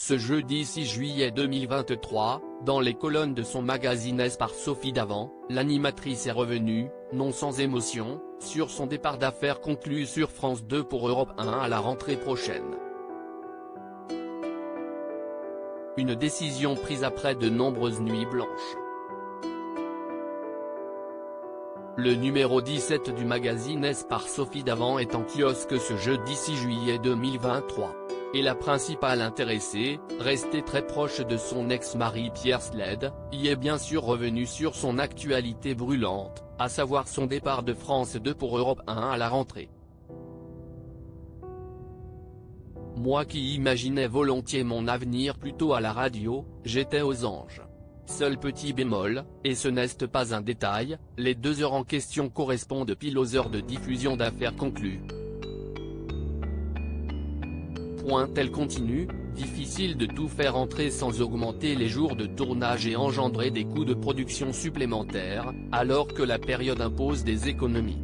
ce jeudi 6 juillet 2023, dans les colonnes de son magazine S par Sophie Davant, l'animatrice est revenue, non sans émotion, sur son départ d'affaires conclu sur France 2 pour Europe 1 à la rentrée prochaine. Une décision prise après de nombreuses nuits blanches. Le numéro 17 du magazine S par Sophie Davant est en kiosque ce jeudi 6 juillet 2023. Et la principale intéressée, restée très proche de son ex-mari Pierre Sled, y est bien sûr revenue sur son actualité brûlante, à savoir son départ de France 2 pour Europe 1 à la rentrée. Moi qui imaginais volontiers mon avenir plutôt à la radio, j'étais aux anges. Seul petit bémol, et ce n'est pas un détail, les 2 heures en question correspondent pile aux heures de diffusion d'affaires conclues. Elle continue, difficile de tout faire entrer sans augmenter les jours de tournage et engendrer des coûts de production supplémentaires, alors que la période impose des économies.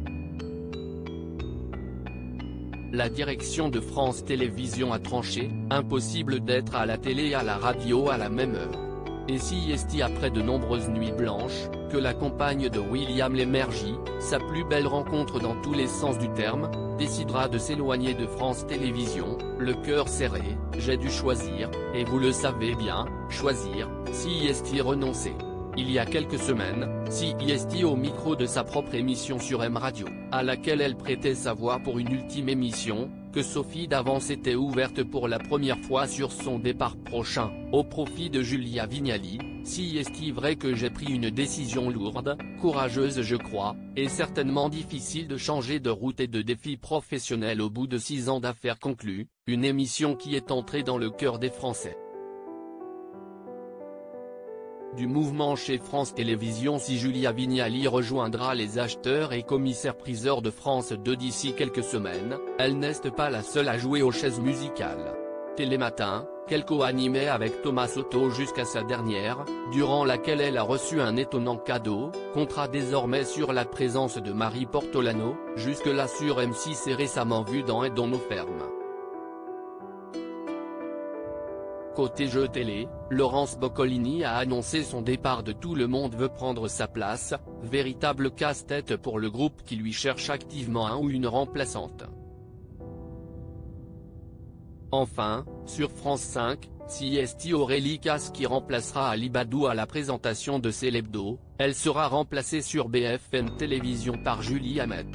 La direction de France Télévisions a tranché, impossible d'être à la télé et à la radio à la même heure. Et si est après de nombreuses nuits blanches, que la compagne de William Lémergie, sa plus belle rencontre dans tous les sens du terme, décidera de s'éloigner de France Télévisions, le cœur serré, j'ai dû choisir, et vous le savez bien, choisir, si est renoncer. Il y a quelques semaines, si est au micro de sa propre émission sur M Radio, à laquelle elle prêtait sa voix pour une ultime émission, que Sophie Davant s'était ouverte pour la première fois sur son départ prochain, au profit de Julia Vignali, si est vrai que j'ai pris une décision lourde, courageuse je crois, et certainement difficile de changer de route et de défi professionnel au bout de 6 ans d'affaires conclues, une émission qui est entrée dans le cœur des Français. Du mouvement chez France Télévisions si Julia Vignali rejoindra les acheteurs et commissaires-priseurs de France 2 d'ici quelques semaines, elle n'est pas la seule à jouer aux chaises musicales. Télématin, qu'elle co-animait avec Thomas Soto jusqu'à sa dernière, durant laquelle elle a reçu un étonnant cadeau, comptera désormais sur la présence de Marie Portolano, jusque-là sur M6 et récemment vue dans Et dans nos fermes. Côté jeux télé, Laurence Boccolini a annoncé son départ de Tout le monde veut prendre sa place, véritable casse-tête pour le groupe qui lui cherche activement un ou une remplaçante. Enfin, sur France 5, si est Aurélie Casse qui remplacera Ali Badou à la présentation de Célébdo, elle sera remplacée sur BFM Télévision par Julie Hamet.